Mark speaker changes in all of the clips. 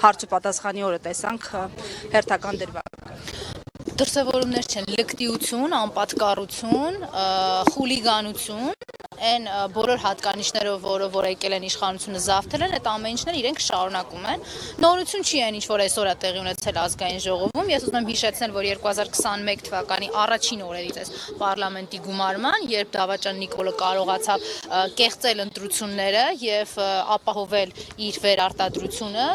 Speaker 1: հարց ու պատասխանի օրը տեսանք հերթական դրվագը։
Speaker 2: Դրսևորումներ չեն լկտիություն, անպատկառություն, խուլիգանություն, այն բոլոր հատկանիշներով, որ եկել են իշխանությունը զավթել են, այդ ամեն ինչները իրենք շարունակում են։ Նորություն չի այն ինչ որ այսօր է տեղի ունեցել ազգային ժողովում։ Ես ուզում եմ հիշեցնել, որ 2021 թվականի առաջին օրերից էս պարլամենտի գումարման, երբ Դավաճան Նիկոլը կարողացավ կեղծել ընտրությունները եւ ապահովել իր վերարտադրությունը,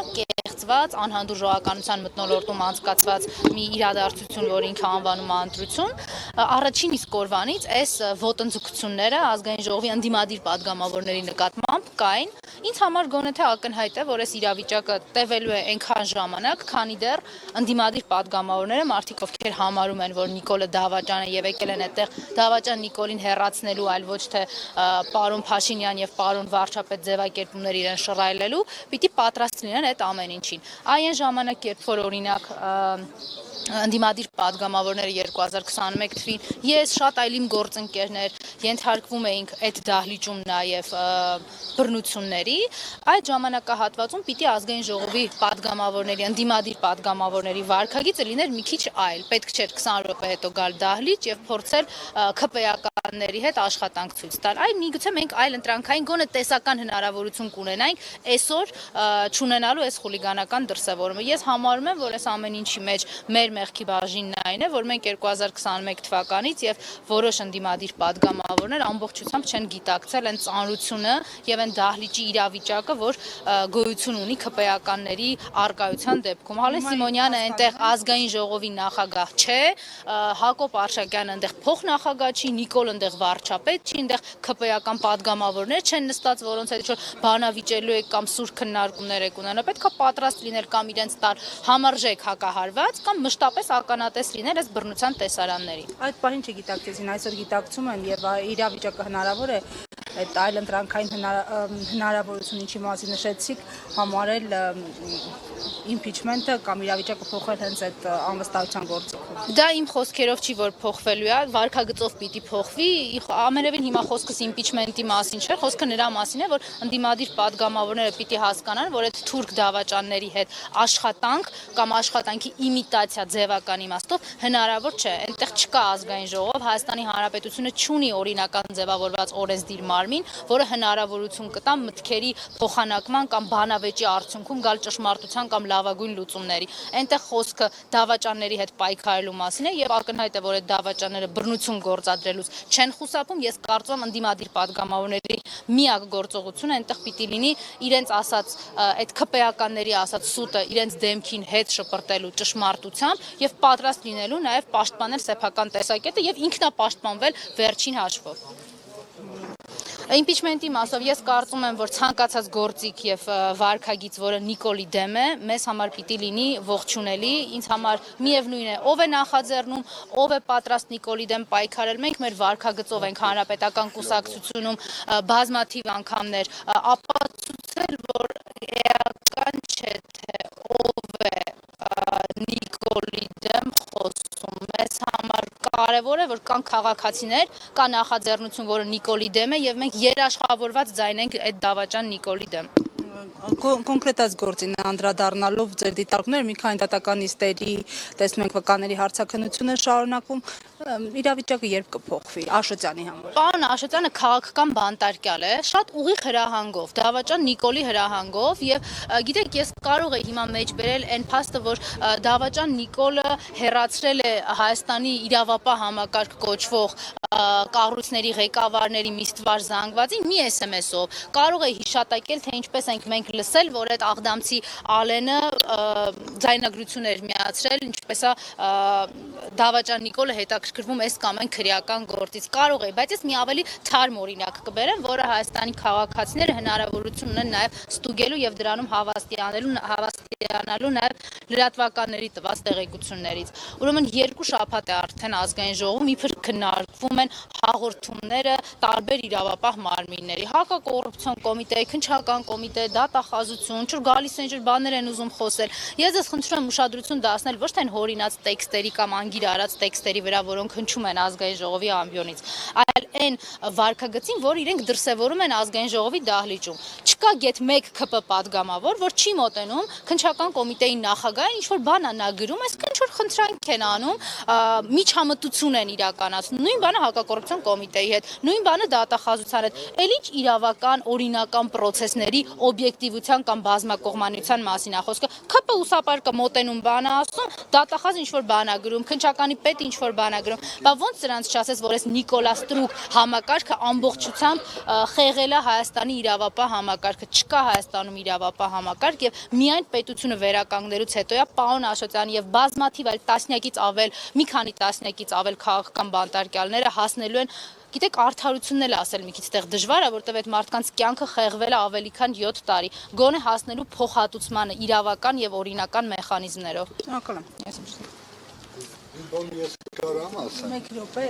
Speaker 2: անհանդուր ժողովրդականության մթնոլորտում անցկացված մի իրադարձություն, որ ինքը անվանում է ընտրություն, առաջին իսկ օրվանից այս ոտնձգությունները ազգային ժողովի ընդդիմադիր падգամավորների նկատմամբ կային։ Ինձ համար գոնե թե ակնհայտ է, որ այս իրավիճակը տևելու է այնքան ժամանակ, քանի դեռ ընդդիմադիր падգամավորները, մարդիկ ովքեր համարում են, որ Նիկոլը Դավաճան է եւ եկել են այդտեղ Դավաճան Նիկոլին հեռացնելու, այլ ոչ թե պարոն Փաշինյան եւ պարոն վարչապետ ձևակերպումներ իրեն շռայլելու, պիտի պատրաստ լինեն այդ ամեն ինչին։ Այն ժամանակ, երբ որ օրինակ ընդդիմադիր падգամավորները 2021 թվին ես շատ այլ իմ գործընկերներ ենթարկվում էինք այդ դահլիճում նաև բռնությունների, այդ ժամանակահատվածում պիտի ազգային ժողովի падգամավորների, ընդդիմադիր падգամավորների վարքագիծը լիներ մի քիչ այլ, պետք չէր 20 րոպե հետո գալ դահլիճ եւ փորձել ԿՊԵ-ականների հետ աշխատանք ցույց տալ։ Այ միգուցե մենք այլ ընտրանքային գոնե տեսական հնարավորություն կունենայինք այսօր չունենալու այս խուլիգանական դրսևորումը։ Ես համարում եմ, որ այս ամեն ինչի մեջ մեր մեղքի բաժինն այն է, որ մենք 2021 թվականից եւ որոշ ընդդիմադիր падգամավորներ ամբողջությամբ չեն գիտակցել այն ծանրությունը եւ այն դահլիճի իրավիճակը, որ գոյություն ունի ԿՊԵ-ականների արկայության դեպքում։ Հալե Սիմոնյանը այնտեղ ազգային ժողովի նախագահ չէ, Հակոբ Արշակյանը այնտեղ փոխնախագահ չի, Նիկոլ այնտեղ վարչապետ չի, այնտեղ ԿՊԵ-ական падգամավորներ չեն նստած, որոնց հետ ինչ-որ բանավիճելու եք կամ սուր քննարկումներ եք ունենա։ Պետք է պատրաստ լինել կամ իրենց տալ համարժեք հակահարված կամ մշտապես ականատես լինել այս բռնության տեսարանների։
Speaker 1: Այդ պահին չգիտակցեցին, այսօր գիտակցում են եւ իրավիճակը հնարավոր է այդ այլ ընտրանքային հնարավորություն ինչի մասին նշեցիք, համարել իմպիչմենտը կամ իրավիճակը փոխել հենց այդ անվստահության գործիքով։
Speaker 2: Դա իմ խոսքերով չի, որ փոխվելու է, վարքագծով պիտի փոխվի, ամենևին հիմա խոսքս իմպիչմենտի մասին չէ, խոսքը նրա մասին է, որ ընդդիմադիր падգամավորները պիտի հասկանան, որ այդ թուրք դավաճանների հետ աշխատանք կամ աշխատանքի իմիտացիա ձևական իմաստով հնարավոր չէ, այնտեղ չկա ազգային ժողով, Հայաստանի Հանրապետությունը չունի օրինական ձևավորված օրենսդիր մարմին, որը հնարավորություն կտա մտքերի փոխանակման կամ բանավեճի արդյունքում գալ ճշմարտության կամ լավագույն լուծումների։ Այնտեղ խոսքը դավաճանների հետ պայքարելու մասին է եւ ակնհայտ է, որ այդ դավաճանները բռնություն գործադրելուց չեն խուսափում։ Ես կարծում եմ ընդդիմադիր падգամավորների միակ գործողությունը այնտեղ պիտի լինի իրենց ասած այդ ԿՊԵ-ականների ասած սուտը իրենց դեմքին հետ շպրտելու ճշմարտությամբ եւ պատրաստ լինելու նաեւ պաշտպանել սեփական տեսակետը եւ ինքնապաշտպանվել վերջին հաշվով։ Իմպիչմենտի մասով ես կարծում եմ, որ ցանկացած գործիք եւ վարքագիծ, որը Նիկոլի դեմ է, մեզ համար պիտի լինի ողջունելի, ինձ համար միևնույն է, ով է նախաձեռնում, ով է պատրաստ Նիկոլի դեմ պայքարել, մենք մեր վարքագծով ենք Հանրապետական կուսակցությունում բազմաթիվ անգամներ ապացուցել, որ էական չէ, թե ով է Նիկոլի դեմ խոսում, մեզ համար կարևոր է, որ կան քաղաքացիներ, կա նախաձեռնություն, որը Նիկոլի դեմ է եւ մենք երաշխավորված ձայն ենք այդ Դավաճան Նիկոլի դեմ։
Speaker 1: Կոնկրետած գործին անդրադառնալով ձեր դիտարկները մի քանի դատական նիստերի տեսնում ենք վկաների հարցաքննությունը շարունակվում, իրավիճակը երբ կփոխվի Աշոտյանի համար։
Speaker 2: Պարոն Աշոտյանը քաղաքական բանտարկյալ է, շատ ուղիղ հրահանգով, Դավաճան Նիկոլի հրահանգով եւ գիտեք, ես կարող եմ հիմա մեջ բերել այն փաստը, որ Դավաճան Նիկոլը հերացրել է Հայաստանի իրավապահ համակարգ կոչվող կառույցների ղեկավարների միստվար զանգվածին մի SMS-ով, կարող է հիշատակել, թե ինչպես ենք մենք լսել, որ այդ աղդամցի Ալենը ձայնագրություն էր միացրել, ինչպես է Դավաճան Նիկոլը հետաքրքրվում այս կամ այն քրեական գործից, կարող է, բայց ես մի ավելի թարմ օրինակ կբերեմ, որը Հայաստանի քաղաքացիները հնարավորություն ունեն նաև ստուգելու եւ դրանում հավաստիանալու նաև լրատվականների տված տեղեկություններից։ Ուրեմն 2 շաբաթ է արդեն ազգային ժողովում իբր քննարկվում են հաղորդումները տարբեր իրավապահ մարմինների, հակակոռուպցիոն կոմիտե, քննչական կոմիտե, դատախազություն, չոր գալիս են բաներ են ուզում խոսել։ Ես ձեզ խնդրում եմ ուշադրություն դարձնել ոչ թե հորինած տեքստերի կամ անգիր արած տեքստերի վրա, որոնք հնչում են ազգային ժողովի ամբիոնից, այլ այն վարքագծին, որ իրենք դրսևորում են ազգային ժողովի դահլիճում։ Չկա գեթ 1 ՔՊ падգամավոր, որ չի մոտենում քննչական կոմիտեի նախագահին, ինչ որ բան նա գրում, այսինքն ինչ որ խնդրանք են անում, միջամտություն են իրականացնում։ Նույն բանը հակակոռուպցիոն կոմիտեի հետ, նույն բանը դատախազության հետ։ Էլ ինչ իրավական, օրինական process-ների օբյեկտիվության կամ բազմակողմանության մասին է խոսքը։ ՔՊ ուսապարկը մոտենում բան է ասում, դատախազը ինչ որ բան է գրում, քննչականի պետ ինչ որ բան է գրում։ Բա ոնց սրանց չասես, որ այս Նիկոլա Ստրուկ համակարգը ամբողջությամբ խեղել է Հայաստանի իրավապահ համակարգը։ Չկա Հայաստանում իրավապահ համակարգ եւ միայն պետությունը վերականգնելուց հետո է պարոն Աշոտյանի եւ բազմաթիվ այլ տասնյակից ավել, մի քանի տասնյակից ավել քաղաքական բանտարկյալները հասնելու են Գիտեք, արդարությունն էլ ասել մի քիչ տեղ դժվար է, որտեղ այդ մարդկանց կյանքը խեղվել է ավելի քան 7 տարի։ Գոնե հասնելու փոխհատուցմանը իրավական եւ օրինական մեխանիզմներով։
Speaker 1: Շնորհակալ եմ։
Speaker 3: Ես կարամ ասեմ։
Speaker 1: Մեկ րոպե,